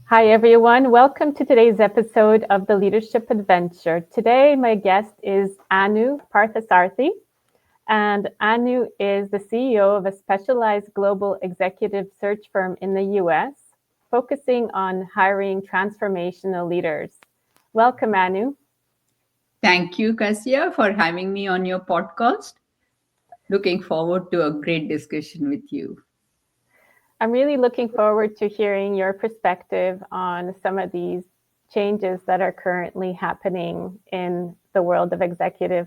Hi, everyone. Welcome to today's episode of the Leadership Adventure. Today, my guest is Anu Parthasarathy, and Anu is the CEO of a specialized global executive search firm in the US, focusing on hiring transformational leaders. Welcome, Anu. Thank you, Cassia, for having me on your podcast. Looking forward to a great discussion with you. I'm really looking forward to hearing your perspective on some of these changes that are currently happening in the world of executive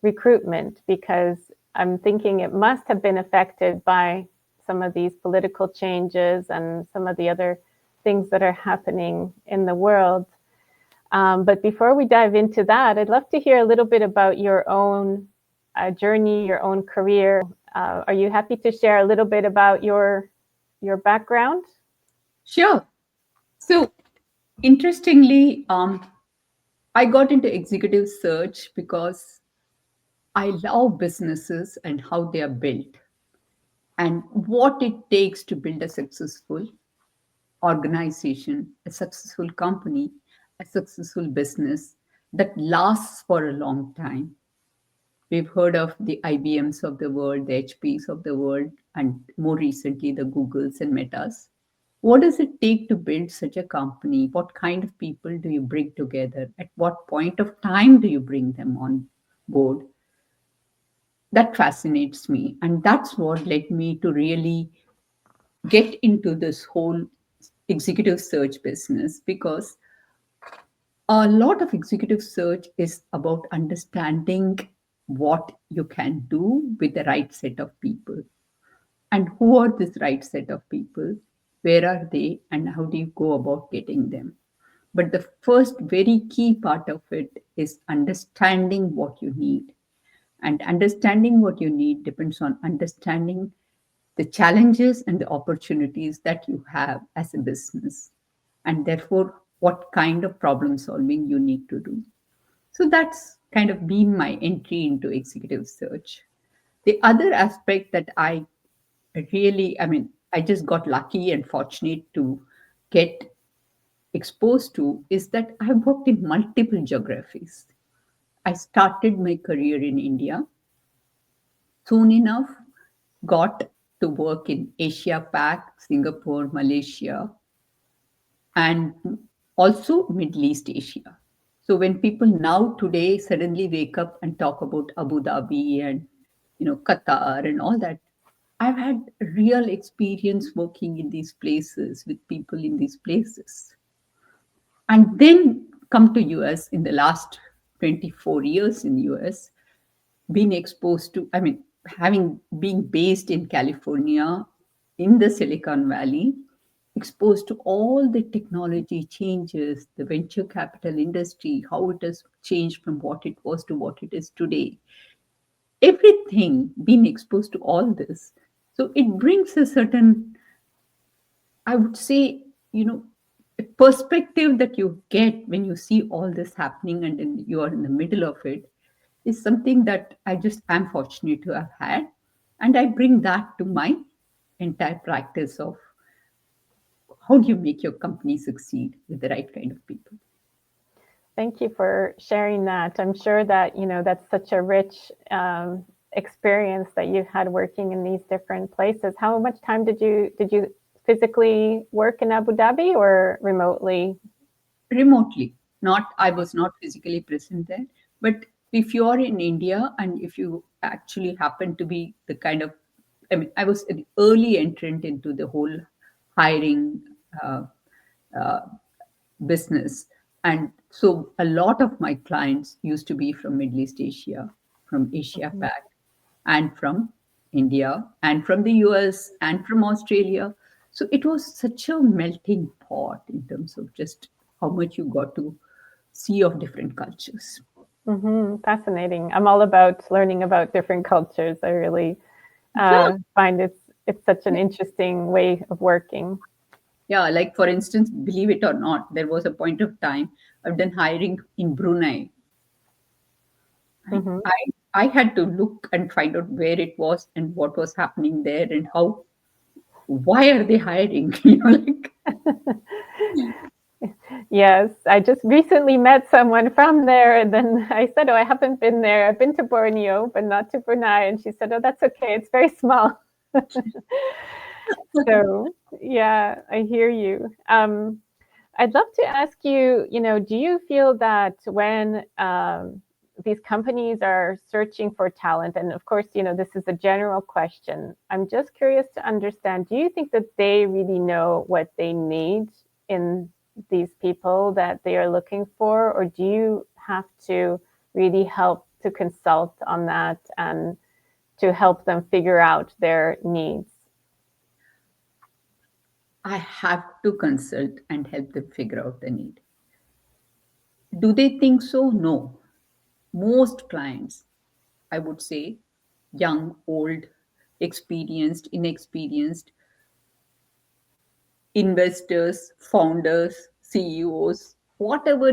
recruitment, because I'm thinking it must have been affected by some of these political changes and some of the other things that are happening in the world. But before we dive into that, I'd love to hear a little bit about your own journey, your own career. Are you happy to share a little bit about your background? Sure. So, interestingly, I got into executive search because I love businesses and how they are built and what it takes to build a successful organization, a successful company, a successful business that lasts for a long time. We've heard of the IBMs of the world, the HPs of the world, and more recently, the Googles and Metas. What does it take to build such a company? What kind of people do you bring together? At what point of time do you bring them on board? That fascinates me. And that's what led me to really get into this whole executive search business because a lot of executive search is about understanding what you can do with the right set of people. And who are this right set of people? Where are they? And how do you go about getting them? But the first very key part of it is understanding what you need. And understanding what you need depends on understanding the challenges and the opportunities that you have as a business, and therefore, what kind of problem solving you need to do. So that's kind of been my entry into executive search. The other aspect that I just got lucky and fortunate to get exposed to is that I've worked in multiple geographies. I started my career in India. Soon enough, got to work in Asia Pac, Singapore, Malaysia, and also Middle East Asia. So when people now today suddenly wake up and talk about Abu Dhabi and Qatar and all that, I've had real experience working in these places with people in these places. And then come to US in the last 24 years in US, been exposed to, having being based in California, in the Silicon Valley, exposed to all the technology changes, the venture capital industry, how it has changed from what it was to what it is today. Everything, being exposed to all this. So it brings a certain, I would say, a perspective that you get when you see all this happening and then you are in the middle of it is something that I just am fortunate to have had. And I bring that to my entire practice of how do you make your company succeed with the right kind of people. Thank you for sharing that. I'm sure that, that's such a rich experience that you've had working in these different places. How much time did you physically work in Abu Dhabi or remotely? Remotely, not I was not physically present there, but if you are in India and if you actually happen to be the kind of, I was an early entrant into the whole hiring uh, uh, business. And so a lot of my clients used to be from Middle East Asia, from Asia Mhm. Pac, and from India, and from the US, and from Australia. So it was such a melting pot in terms of just how much you got to see of different cultures. Fascinating. I'm all about learning about different cultures. I really Sure. find it's such an interesting way of working. Yeah, like for instance, believe it or not, there was a point of time I've done hiring in Brunei. I, Hmm. I I had to look and find out where it was and what was happening there and how why are they hiring? Like Yes, I just recently met someone from there, and then I said, "Oh, I haven't been there. I've been to Borneo, but not to Brunei." And she said, "Oh, that's okay. It's very small." So, yeah, I hear you. I'd love to ask you, do you feel that when these companies are searching for talent, and of course, this is a general question, I'm just curious to understand, do you think that they really know what they need in these people that they are looking for, or do you have to really help to consult on that and to help them figure out their needs? I have to consult and help them figure out the need. Do they think so? No. Most clients, I would say, young, old, experienced, inexperienced, investors, founders, CEOs, whatever,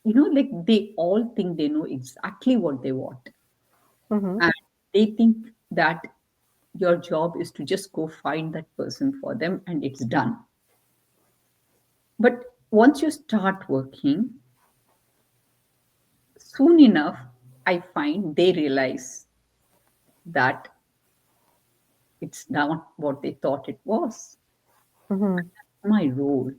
like they all think they know exactly what they want. Mm-hmm. And they think that your job is to just go find that person for them and it's done. But once you start working, soon enough, I find they realize that it's not what they thought it was. Mm-hmm. My role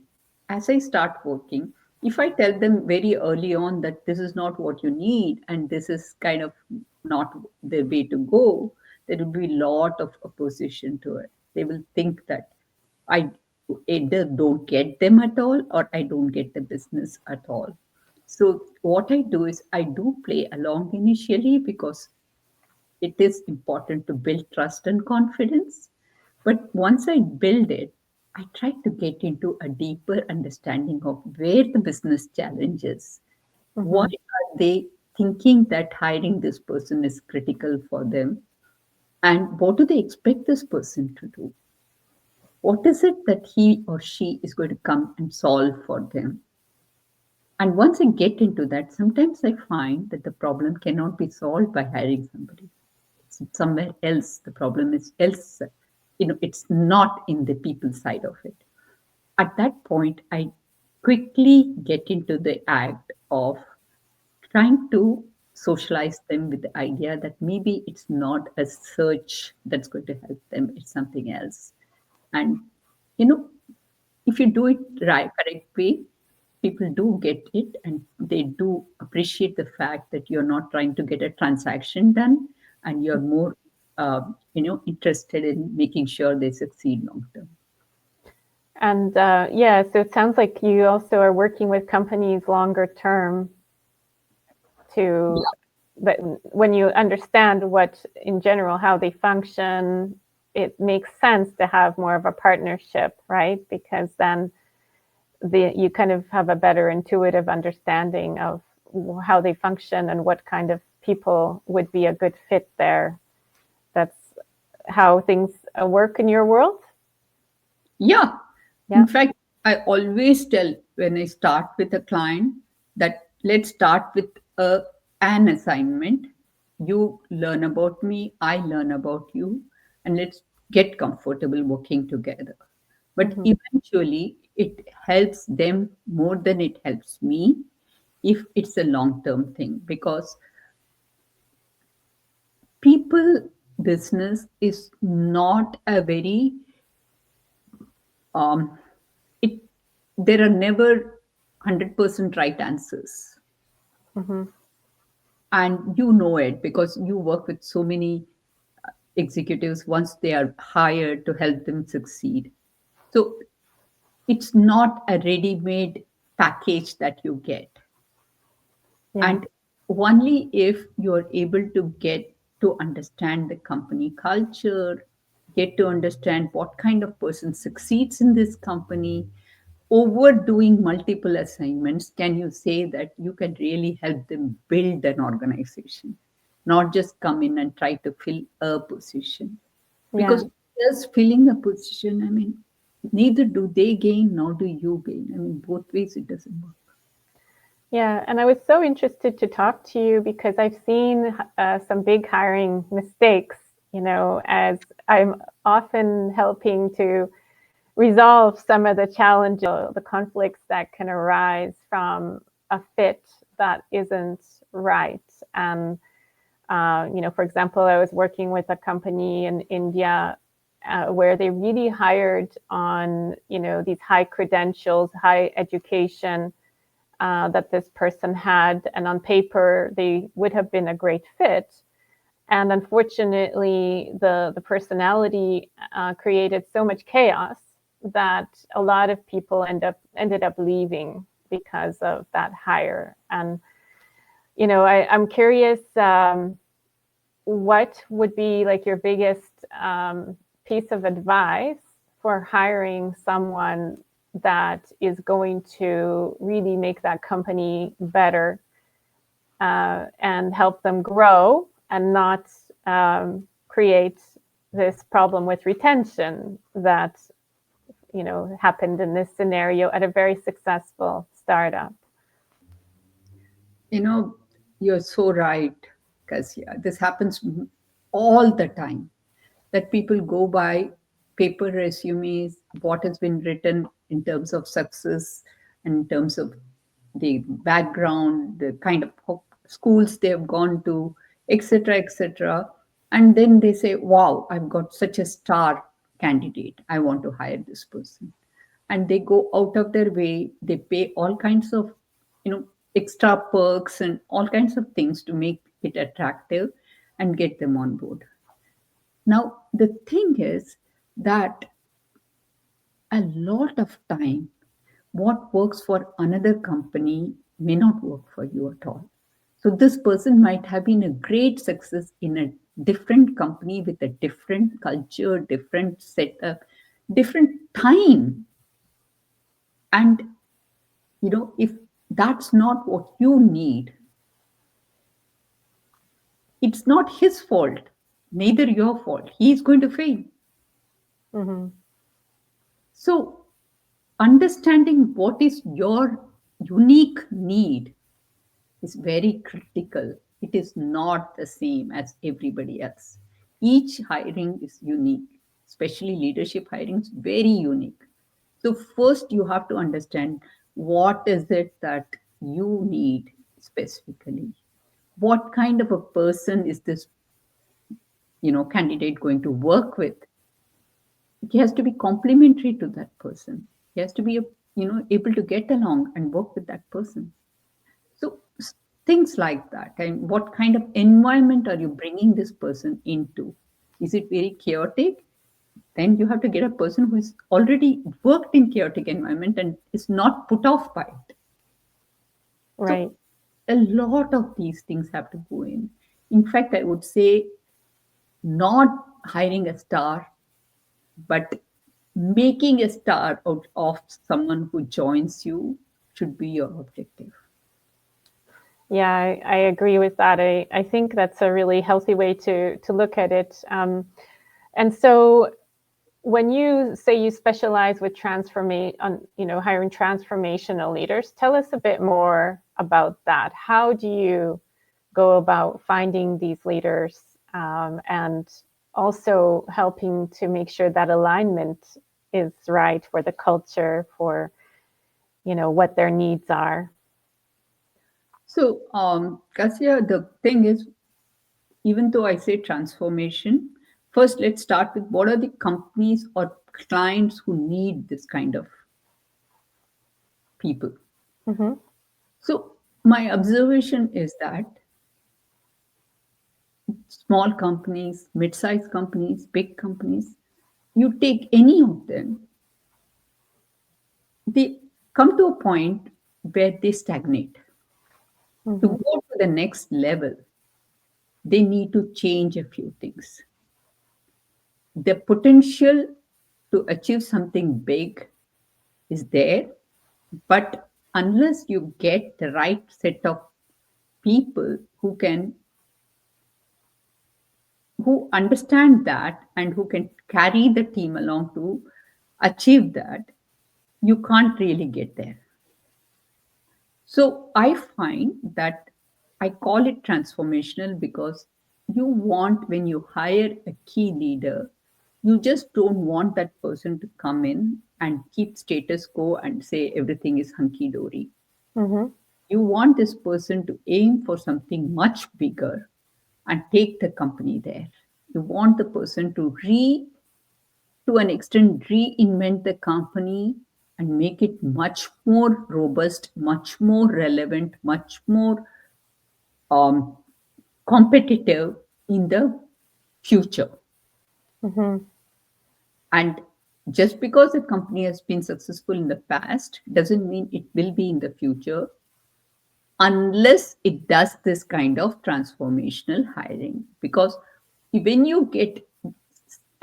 as I start working, if I tell them very early on that this is not what you need and this is kind of not the way to go, there will be a lot of opposition to it. They will think that I either don't get them at all or I don't get the business at all. So what I do is I do play along initially because it is important to build trust and confidence. But once I build it, I try to get into a deeper understanding of where the business challenge is. Why Mm-hmm. are they thinking that hiring this person is critical for them? And what do they expect this person to do? What is it that he or she is going to come and solve for them? And once I get into that, sometimes I find that the problem cannot be solved by hiring somebody. It's somewhere else. The problem is else. It's not in the people side of it. At that point, I quickly get into the act of trying to socialize them with the idea that maybe it's not a search that's going to help them, it's something else. And, you know, if you do it right, correct way, people do get it and they do appreciate the fact that you're not trying to get a transaction done and you're more, interested in making sure they succeed long term. And yeah, so it sounds like you also are working with companies longer term to, but when you understand what in general how they function, it makes sense to have more of a partnership, right? Because then you kind of have a better intuitive understanding of how they function and what kind of people would be a good fit there. That's how things work in your world. Yeah. Yeah. In fact, I always tell when I start with a client that let's start with an assignment. You learn about me, I learn about you, and let's get comfortable working together. But Mm-hmm. eventually, it helps them more than it helps me if it's a long term thing because people business is not a very um, it there are never 100% right answers, Mm-hmm. and you know it because you work with so many executives once they are hired to help them succeed. So it's not a ready made package that you get. Yeah. And only if you're able to get to understand the company culture, get to understand what kind of person succeeds in this company, overdoing multiple assignments, can you say that you can really help them build an organization, not just come in and try to fill a position? Yeah. Because just filling a position, I mean, neither do they gain nor do you gain. I mean, both ways it doesn't work. Yeah, and I was so interested to talk to you because I've seen some big hiring mistakes, as I'm often helping to resolve some of the challenges, the conflicts that can arise from a fit that isn't right. And for example, I was working with a company in India where they really hired on, these high credentials, high education that this person had. And on paper, they would have been a great fit. And unfortunately, the personality created so much chaos that a lot of people ended up leaving because of that hire. And, I'm curious, what would be like your biggest piece of advice for hiring someone that is going to really make that company better and help them grow and not create this problem with retention that happened in this scenario at a very successful startup? You know, you're so right, Kasia. This happens all the time, that people go by paper resumes, what has been written in terms of success, in terms of the background, the kind of schools they have gone to, etc., etc. And then they say, wow, I've got such a star candidate. I want to hire this person. And they go out of their way, they pay all kinds of, extra perks and all kinds of things to make it attractive and get them on board. Now, the thing is that a lot of time, what works for another company may not work for you at all. So, this person might have been a great success in a different company with a different culture, different setup, different time. And, if that's not what you need, it's not his fault, neither your fault. He's going to fail. Mm-hmm. So, understanding what is your unique need is very critical. It is not the same as everybody else. Each hiring is unique, especially leadership hiring is very unique. So, first, you have to understand what is it that you need specifically. What kind of a person is this candidate going to work with? He has to be complementary to that person. He has to be able to get along and work with that person. So things like that. And what kind of environment are you bringing this person into? Is it very chaotic? Then you have to get a person who has already worked in chaotic environment and is not put off by it. Right. So a lot of these things have to go in. In fact, I would say not hiring a star, but making a star out of someone who joins you should be your objective. Yeah, I agree with that. I think that's a really healthy way to look at it. And so when you say you specialize with hiring transformational leaders, tell us a bit more about that. How do you go about finding these leaders and also helping to make sure that alignment is right for the culture, for what their needs are? So, Kasia, the thing is, even though I say transformation, first let's start with what are the companies or clients who need this kind of people. Mm-hmm. So, my observation is that small companies, mid sized companies, big companies, you take any of them, they come to a point where they stagnate. To Mm-hmm. go to the next level, they need to change a few things. The potential to achieve something big is there, but unless you get the right set of people who understand that and who can carry the team along to achieve that, you can't really get there. So I find that I call it transformational because you want, when you hire a key leader, you just don't want that person to come in and keep status quo and say everything is hunky dory. Mm-hmm. You want this person to aim for something much bigger and take the company there. You want the person to an extent, reinvent the company and make it much more robust, much more relevant, much more um, competitive in the future. Mm-hmm. And just because a company has been successful in the past doesn't mean it will be in the future unless it does this kind of transformational hiring. Because when you get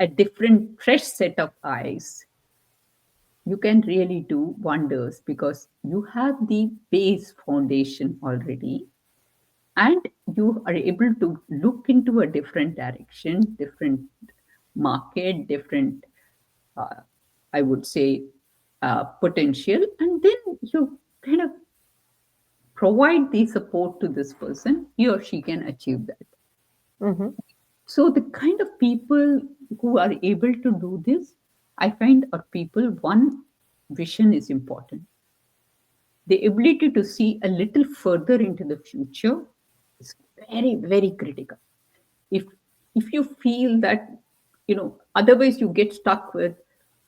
a different, fresh set of eyes, you can really do wonders because you have the base foundation already and you are able to look into a different direction, different market, different, uh, I would say, potential, and then you kind of provide the support to this person, he or she can achieve that. Mm-hmm. So, the kind of people who are able to do this, I find are people, one, vision is important. The ability to see a little further into the future is very, very critical. If you feel that, otherwise you get stuck with,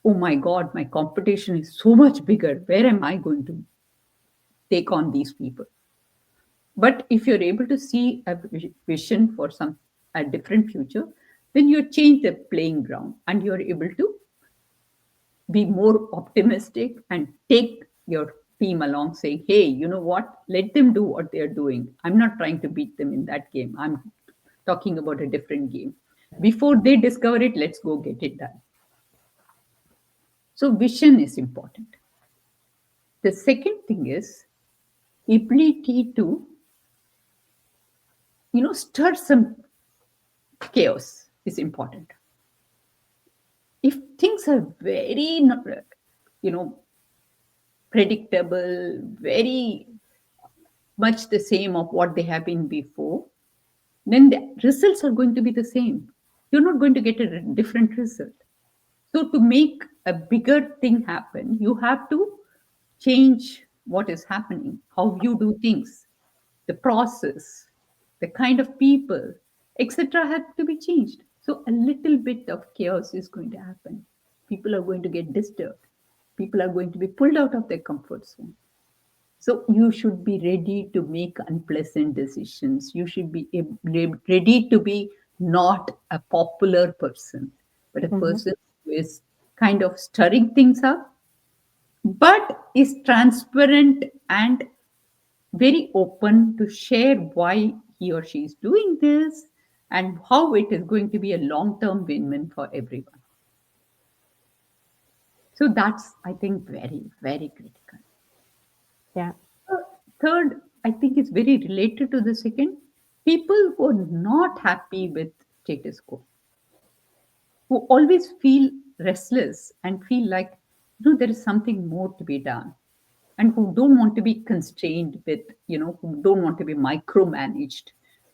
oh my God, my competition is so much bigger. Where am I going to take on these people? But if you're able to see a vision for some a different future, then you change the playing ground and you're able to be more optimistic and take your team along saying, hey, you know what, let them do what they're doing. I'm not trying to beat them in that game. I'm talking about a different game. Before they discover it, let's go get it done. So vision is important. The second thing is ability to stir some chaos is important. If things are very you know predictable, very much the same of what they have been before, then the results are going to be the same. You're not going to get a different result. So, to make a bigger thing happen, you have to change what is happening, how you do things, the process, the kind of people, etc., have to be changed. So, a little bit of chaos is going to happen. People are going to get disturbed. People are going to be pulled out of their comfort zone. So you should be ready to make unpleasant decisions. You should be ready to be not a popular person, but a Mm-hmm. person who is kind of stirring things up, but is transparent and very open to share why he or she is doing this and how it is going to be a long term win win for everyone. So that's, I think, very, very critical. Yeah. Third, I think is very related to the second. People who are not happy with status quo, who always feel restless and feel like there is something more to be done, and who don't want to be constrained with, who don't want to be micromanaged,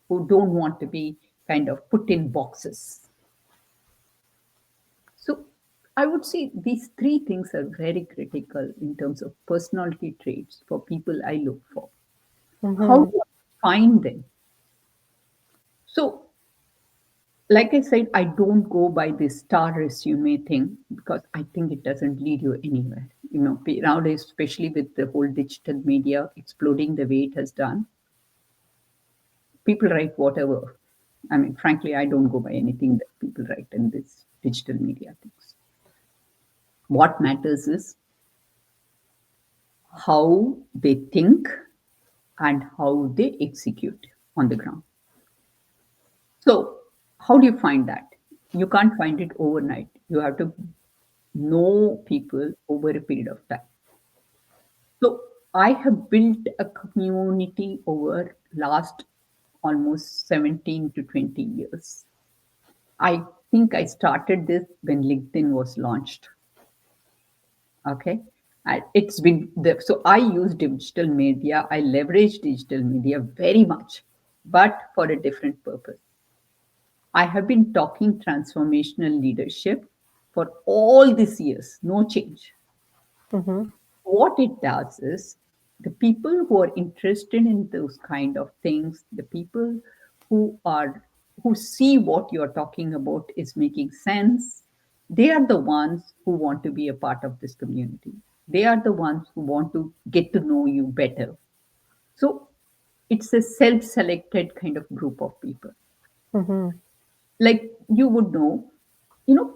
who don't want to be kind of put in boxes. So I would say these three things are very critical in terms of personality traits for people I look for. How Mm-hmm. do I find them? So, like I said, I don't go by this star resume thing because I think it doesn't lead you anywhere. Nowadays, especially with the whole digital media exploding the way it has done, people write whatever. I mean, frankly, I don't go by anything that people write in this digital media things. What matters is how they think and how they execute on the ground. So, how do you find that? You can't find it overnight. You have to know people over a period of time. So, I have built a community over last almost 17 to 20 years. I think I started this when LinkedIn was launched. Okay. It's been so I use digital media, I leverage digital media very much, but for a different purpose. I have been talking transformational leadership for all these years, no change. Mm-hmm. What it does is the people who are interested in those kind of things, the people who are who see what you're talking about is making sense, they are the ones who want to be a part of this community. They are the ones who want to get to know you better. So it's a self-selected kind of group of people. Mm-hmm. Like you would know,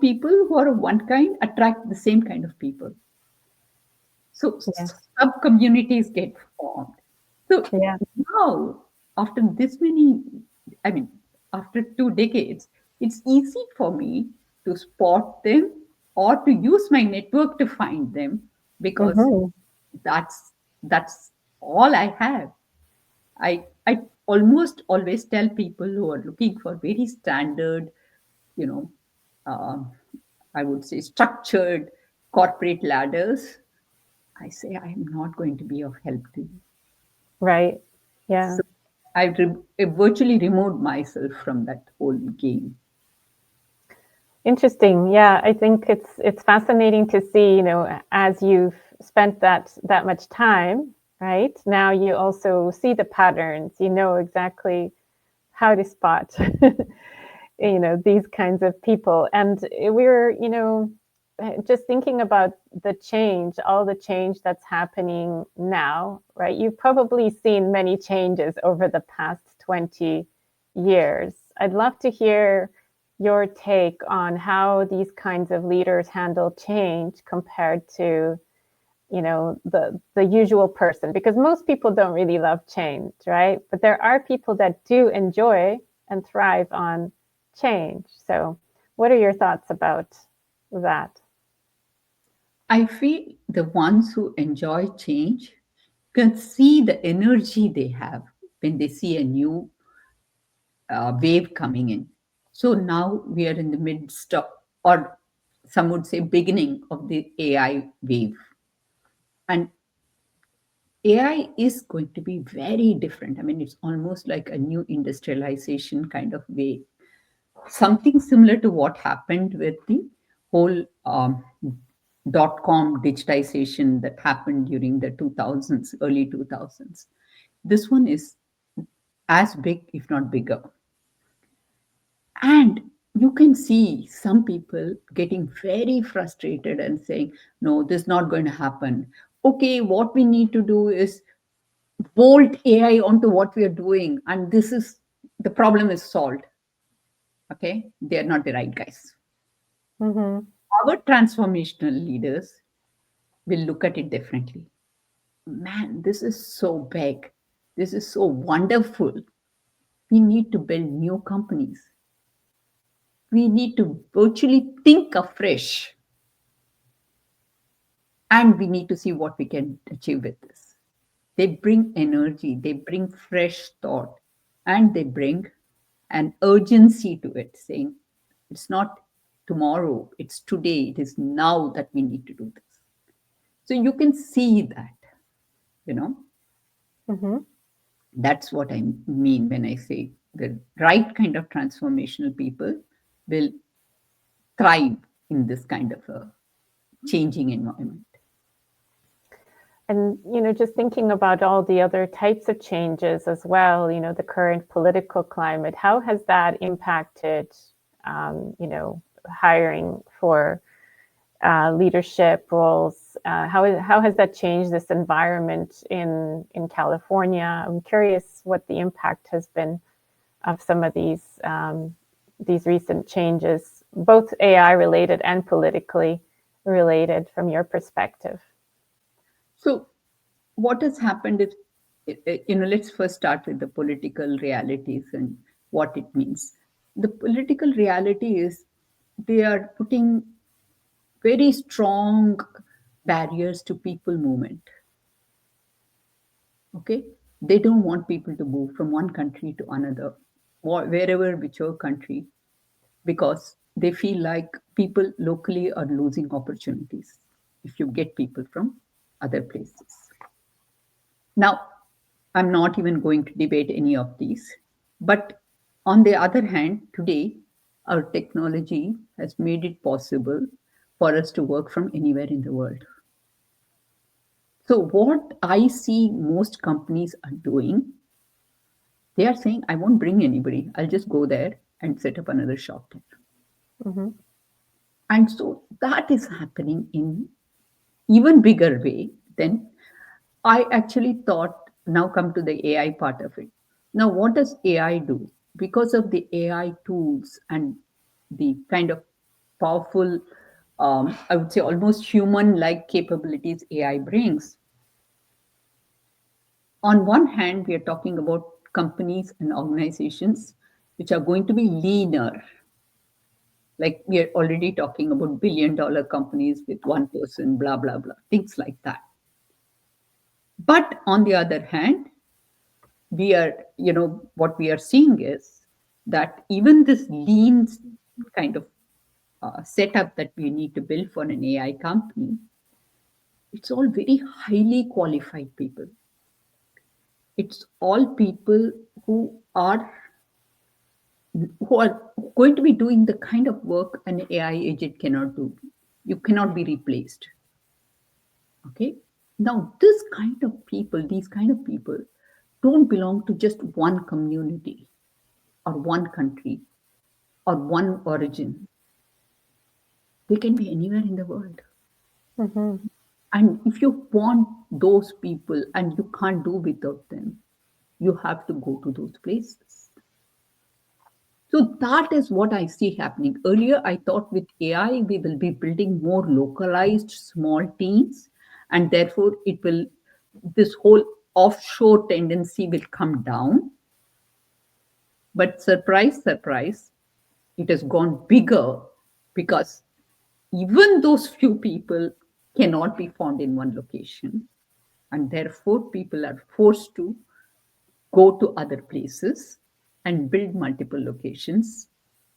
people who are of one kind attract the same kind of people. So Yes. sub communities get formed. So Yeah. now, after this many, I mean, after 2 decades, it's easy for me to spot them or to use my network to find them because Mm-hmm. that's that's all I have. I almost always tell people who are looking for very standard, you know, uh, I would say structured corporate ladders. I say I am not going to be of help to you. Right. Yeah. So I virtually removed myself from that whole game. Interesting. Yeah, I think it's fascinating to see, as you've spent that much time, right? Now you also see the patterns. You know exactly how to spot, these kinds of people. And we're, just thinking about the change, all the change that's happening now, right? You've probably seen many changes over the past 20 years. I'd love to hear your take on how these kinds of leaders handle change compared to the usual person, because most people don't really love change, right? But there are people that do enjoy and thrive on change. So what are your thoughts about that? I feel the ones who enjoy change can see the energy they have when they see a new wave coming in. So now we are in the midst of, or some would say, beginning of the AI wave. And AI is going to be very different. I mean, it's almost like a new industrialization kind of way. Something similar to what happened with the whole dot com digitization that happened during the 2000s, early 2000s. This one is as big, if not bigger. And you can see some people getting very frustrated and saying, no, this is not going to happen. Okay, what we need to do is bolt AI onto what we are doing, and this is the problem is solved. Okay, they are not the right guys. Mm-hmm. Our transformational leaders will look at it differently. Man, this is so big. This is so wonderful. We need to build new companies. We need to virtually think afresh, and we need to see what we can achieve with this. They bring energy, they bring fresh thought, and they bring an urgency to it, saying it's not tomorrow, it's today, it is now that we need to do this. So you can see that, you know, Mm-hmm. that's what I mean when I say the right kind of transformational people will thrive in this kind of a changing environment. And, just thinking about all the other types of changes as well, the current political climate, how has that impacted, hiring for leadership roles? How has that changed this environment in California? I'm curious what the impact has been of some of these recent changes, both AI related and politically related, from your perspective. So, what has happened is, let's first start with the political realities and what it means. The political reality is they are putting very strong barriers to people movement. Okay, they don't want people to move from one country to another, wherever, whichever country, because they feel like people locally are losing opportunities if you get people from other places. Now, I'm not even going to debate any of these. But on the other hand, today, our technology has made it possible for us to work from anywhere in the world. So, what I see most companies are doing, they are saying, I won't bring anybody. I'll just go there and set up another shop there. Mm-hmm. And so that is happening in even bigger way. Then I actually thought, now come to the AI part of it. Now, what does AI do? Because of the AI tools and the kind of powerful, I would say almost human like capabilities AI brings, on one hand, we are talking about companies and organizations which are going to be leaner. Like we are already talking about billion-dollar companies with one person, blah, blah, blah, things like that. But on the other hand, we are, what we are seeing is that even this lean kind of setup that we need to build for an AI company, it's all very highly qualified people. It's all people who are who are going to be doing the kind of work an AI agent cannot do. You cannot be replaced. Okay. Now, these kind of people don't belong to just one community or one country or one origin. They can be anywhere in the world. Mm-hmm. And if you want those people and you can't do without them, you have to go to those places. So that is what I see happening. Earlier, I thought with AI, we will be building more localized small teams, and therefore, this whole offshore tendency will come down. But surprise, surprise, it has gone bigger because even those few people cannot be found in one location. And therefore, people are forced to go to other places and build multiple locations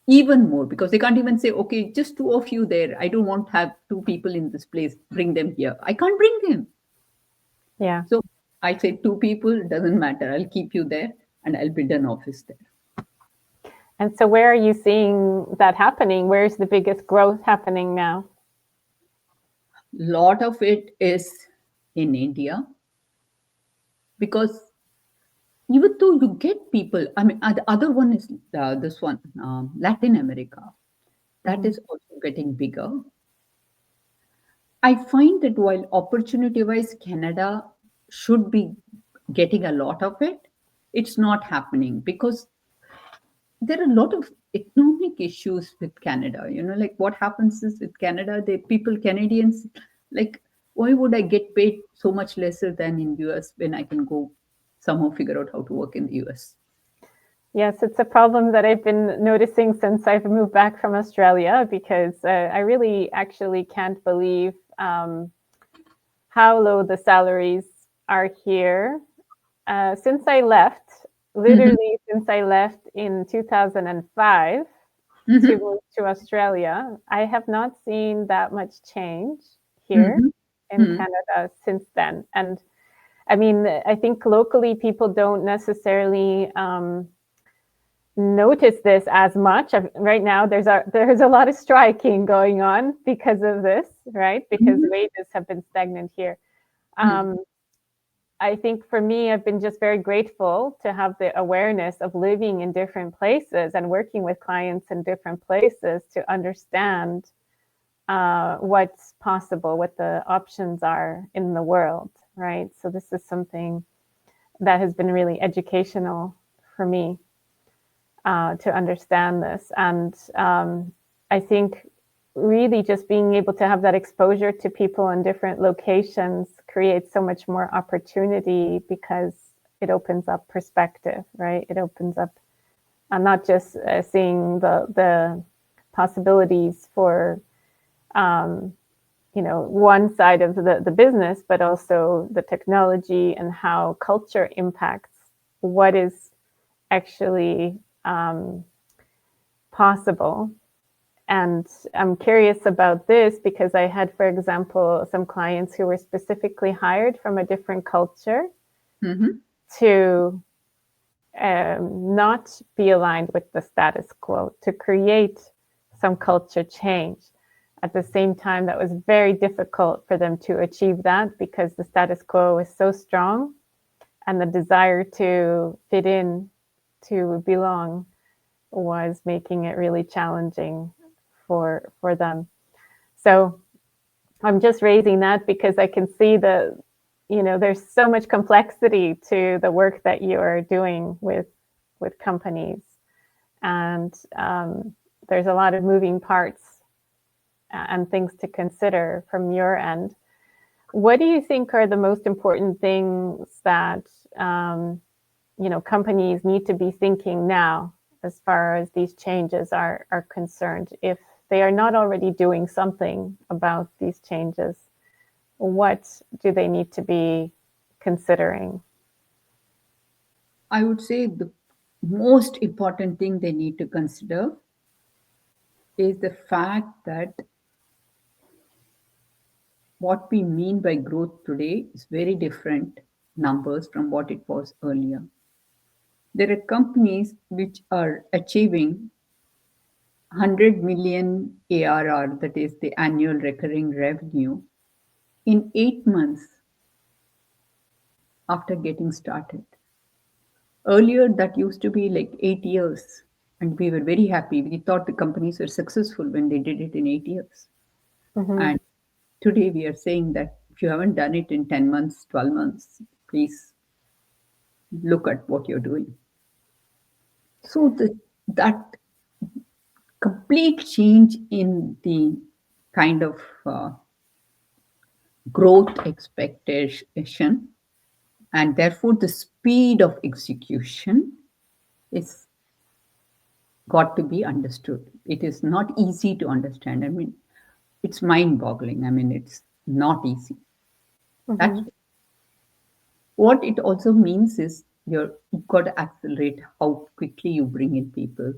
even more because they can't even say, okay, just two of you there. I don't want to have two people in this place. Bring them here. I can't bring them. Yeah. So I say two people, doesn't matter. I'll keep you there and I'll build an office there. And so, where are you seeing that happening? Where's the biggest growth happening now? Lot of it is in India because even though you get people, I mean, the other one is this one, Latin America. That Mm-hmm. is also getting bigger. I find that while opportunity wise, Canada should be getting a lot of it, it's not happening because there are a lot of economic issues with Canada. Like what happens is with Canada, the people, Canadians, like, why would I get paid so much lesser than in US when I can go somehow figure out how to work in the US? Yes, it's a problem that I've been noticing since I've moved back from Australia because I really actually can't believe how low the salaries are here. Since I left, Mm-hmm, literally since I left in 2005 to mm-hmm, move to Australia, I have not seen that much change here mm-hmm, in Canada since then. And I mean, I think locally people don't necessarily notice this as much. Right now, there's a lot of striking going on because of this, right? Because mm-hmm, wages have been stagnant here. mm-hmm. Um, I think for me, I've been just very grateful to have the awareness of living in different places and working with clients in different places to understand what's possible, what the options are in the world, right? So this is something that has been really educational for me to understand this. And I think really just being able to have that exposure to people in different locations creates so much more opportunity because it opens up perspective, right? It opens up not just seeing the possibilities for one side of the business, but also the technology and how culture impacts what is actually possible. And I'm curious about this because I had, for example, some clients who were specifically hired from a different culture Mm-hmm. to not be aligned with the status quo, to create some culture change. At the same time, that was very difficult for them to achieve that because the status quo is so strong, and the desire to fit in, to belong, was making it really challenging for them. So I'm just raising that because I can see there's so much complexity to the work that you are doing with companies, and there's a lot of moving parts and things to consider from your end. What do you think are the most important things that companies need to be thinking now as far as these changes are concerned? If they are not already doing something about these changes, what do they need to be considering? I would say the most important thing they need to consider is the fact that what we mean by growth today is very different numbers from what it was earlier. There are companies which are achieving 100 million ARR, that is the annual recurring revenue, in 8 months after getting started. Earlier, that used to be like 8 years, and we were very happy. We thought the companies were successful when they did it in 8 years. Mm-hmm. And today, we are saying that if you haven't done it in 10 months, 12 months, please look at what you're doing. So, that complete change in the kind of growth expectation, and therefore the speed of execution is got to be understood. It is not easy to understand. I mean, it's mind boggling. I mean, it's not easy. That's Mm-hmm. what it also means is you've got to accelerate how quickly you bring in people.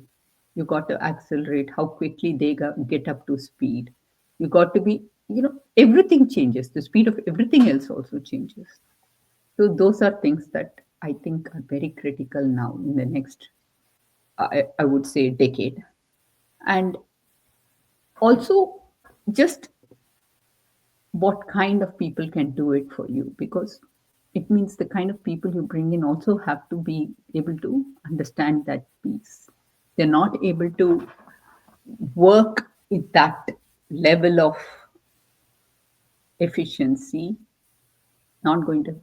You got to accelerate how quickly they get up to speed. You got to be, everything changes. The speed of everything else also changes. So those are things that I think are very critical now in the next, I would say, decade. And also, just what kind of people can do it for you, because it means the kind of people you bring in also have to be able to understand that piece. They're not able to work at that level of efficiency, not going to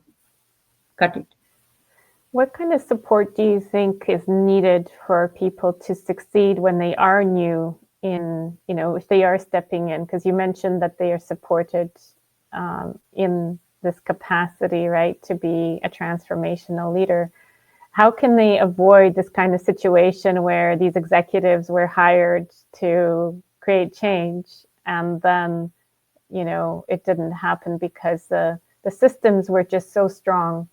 cut it. What kind of support do you think is needed for people to succeed when they are new in, if they are stepping in? Because you mentioned that they are supported in this capacity, right, to be a transformational leader. How can they avoid this kind of situation where these executives were hired to create change and then, it didn't happen because the systems were just so strong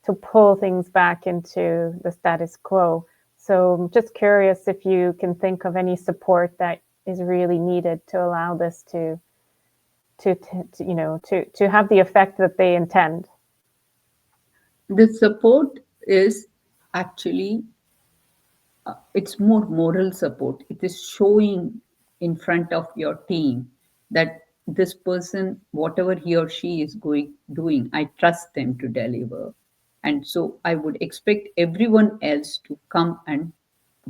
to pull things back into the status quo? So I'm just curious if you can think of any support that is really needed to allow this to have the effect that they intend. The support is actually it's more moral support. It is showing in front of your team that this person, whatever he or she is going doing, I trust them to deliver. And so I would expect everyone else to come and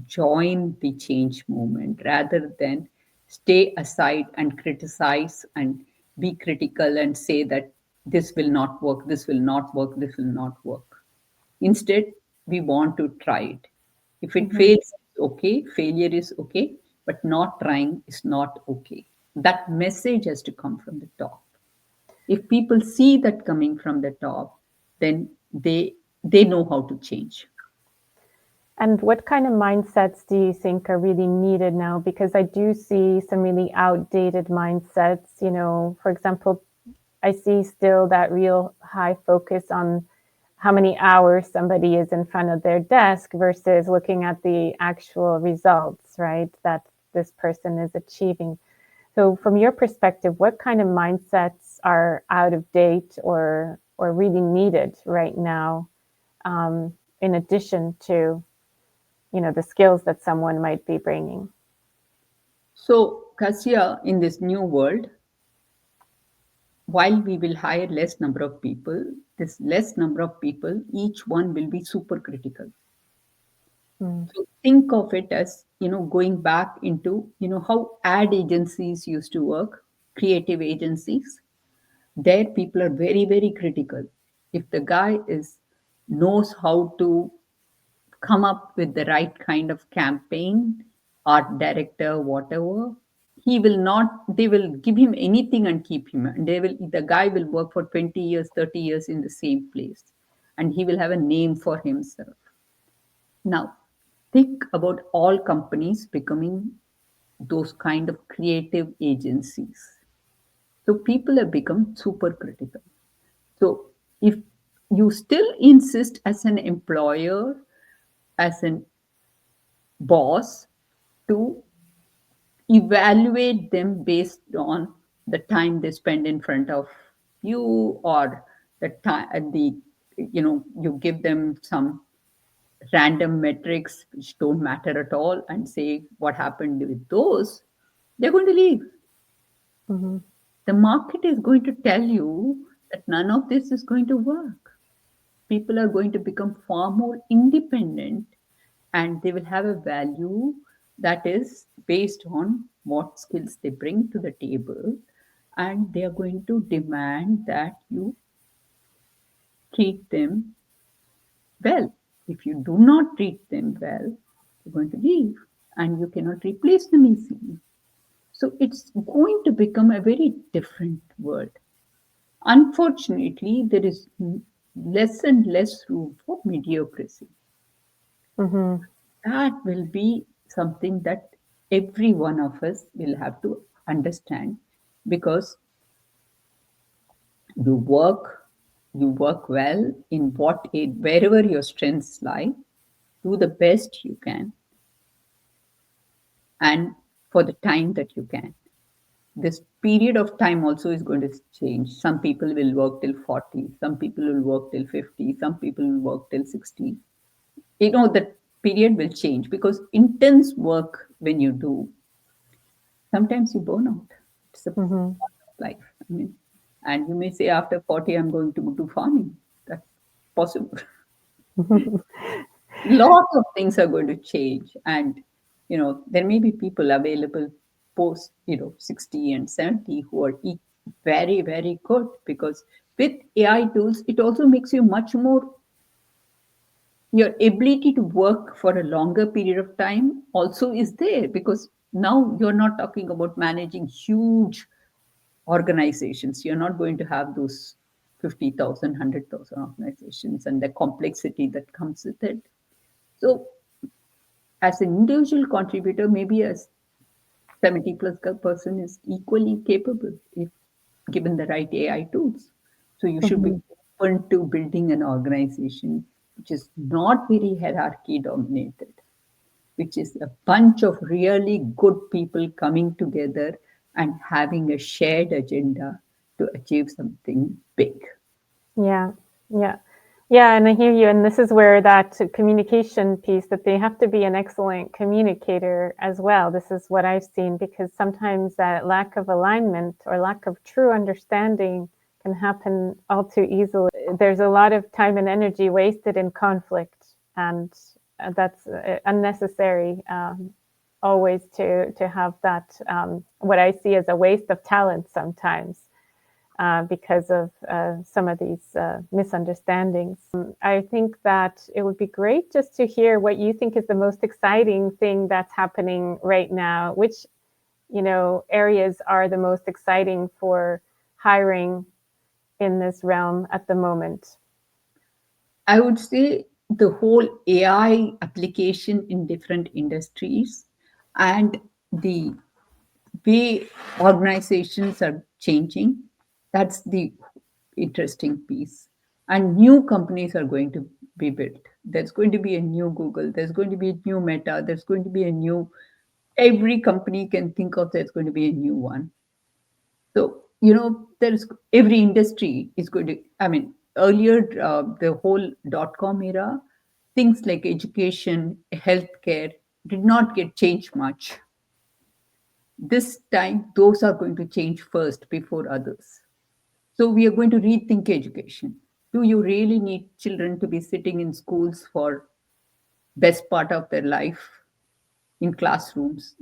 join the change movement rather than stay aside and criticize and be critical and say that this will not work, this will not work, this will not work. Instead, we want to try it. If it Mm-hmm. fails, it's okay. Failure is okay, but not trying is not okay. That message has to come from the top. If people see that coming from the top, then they know how to change. And what kind of mindsets do you think are really needed now? Because I do see some really outdated mindsets. For example, I see still that real high focus on how many hours somebody is in front of their desk versus looking at the actual results, right, that this person is achieving. So from your perspective, what kind of mindsets are out of date or really needed right now, in addition to, the skills that someone might be bringing? So Kasia, in this new world, while we will hire less number of people, this less number of people, each one will be super critical. Mm. So think of it as, going back into, how ad agencies used to work, creative agencies. There people are very, very critical. If the guy is knows how to come up with the right kind of campaign, art director, whatever, he will not, they will give him anything and keep him. And the guy will work for 20 years, 30 years in the same place. And he will have a name for himself. Now, think about all companies becoming those kind of creative agencies. So people have become super critical. So if you still insist as an employer, as an boss, to evaluate them based on the time they spend in front of you, or the time you give them some random metrics which don't matter at all and say what happened with those, they're going to leave. Mhm. The market is going to tell you that none of this is going to work. People are going to become far more independent, and they will have a value that is based on what skills they bring to the table, and they are going to demand that you treat them well. If you do not treat them well, they're going to leave, and you cannot replace them easily. So it's going to become a very different world. Unfortunately, there is less and less room for mediocrity. Mhm. That will be something that every one of us will have to understand, because you work you work well in wherever your strengths lie, do the best you can, and for the time that you can. This period of time also is going to change. Some people will work till 40, some people will work till 50, some people will work till 60. The period will change, because intense work when you do, sometimes you burn out. It's a Mhm. part of life. I mean, and you may say after 40, I'm going to go to farming. That's possible. Lot of things are going to change, and there may be people available post 60 and 70 who are very, very good, because with AI tools it also makes you much more, your ability to work for a longer period of time also is there, because now you're not talking about managing huge organizations. You're not going to have those 50,000, 100,000 organizations and the complexity that comes with it. So as an individual contributor, maybe a 70 plus person is equally capable if given the right AI tools. So you should be Mhm. open to building an organization which is not very hierarchy dominated, which is a bunch of really good people coming together and having a shared agenda to achieve something big. Yeah, yeah, yeah, and I hear you. And this is where that communication piece, that they have to be an excellent communicator as well. This is what I've seen, because sometimes that lack of alignment or lack of true understanding can happen all too easily. There's a lot of time and energy wasted in conflict, and that's unnecessary. Always to have that, what I see as a waste of talent sometimes, because of some of these misunderstandings. I think that it would be great just to hear what you think is the most exciting thing that's happening right now. Which, areas are the most exciting for hiring in this realm at the moment? I would say the whole AI application in different industries, and the way organizations are changing. That's the interesting piece. And new companies are going to be built. There's going to be a new Google, there's going to be a new Meta, there's going to be a new, every company can think of, there's going to be a new one. So, there's every industry is going to, I mean, earlier, the whole .com era, things like education, healthcare did not get changed much. This time, those are going to change first before others. So we are going to rethink education. Do you really need children to be sitting in schools for best part of their life in classrooms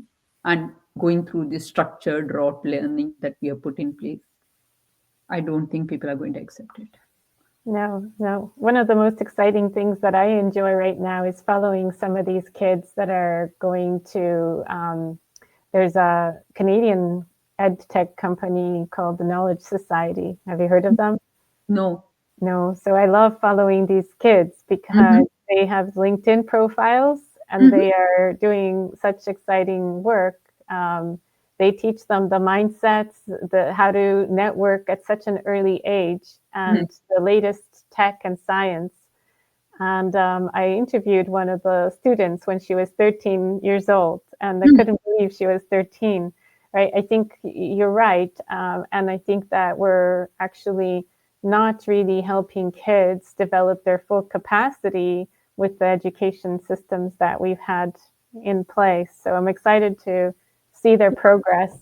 and going through this structured rote learning that we have put in place? I don't think people are going to accept it. No, no. One of the most exciting things that I enjoy right now is following some of these kids that are going to, there's a Canadian ed tech company called the Knowledge Society. Have you heard of them? No. No. So I love following these kids Mm-hmm. because they have LinkedIn profiles and Mm-hmm. they are doing such exciting work. They teach them the mindsets, how to network at such an early age, and the latest tech and science. And I interviewed one of the students when she was 13 years old, and I couldn't believe she was 13. Right? I think you're right, and I think that we're actually not really helping kids develop their full capacity with the education systems that we've had in place. So I'm excited to see their progress.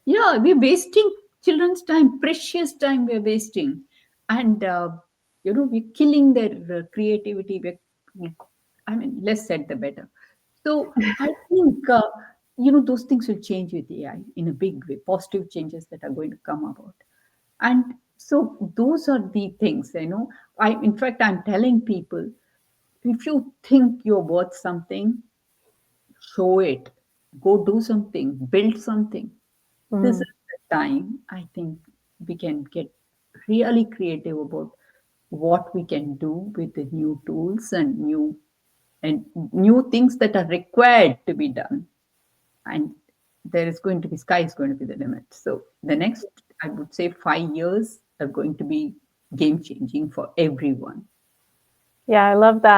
Yeah, we're wasting children's time, precious time we're wasting. And, we're killing their creativity. I mean, less said, the better. So I think, those things will change with AI in a big way, positive changes that are going to come about. And so those are the things, in fact, I'm telling people, if you think you're worth something, show it. Go do something, build something. This Mm. is the time I think we can get really creative about what we can do with the new tools and new things that are required to be done. And there is going to be sky is going to be the limit. So the next, I would say, 5 years are going to be game changing for everyone. Yeah, I love that.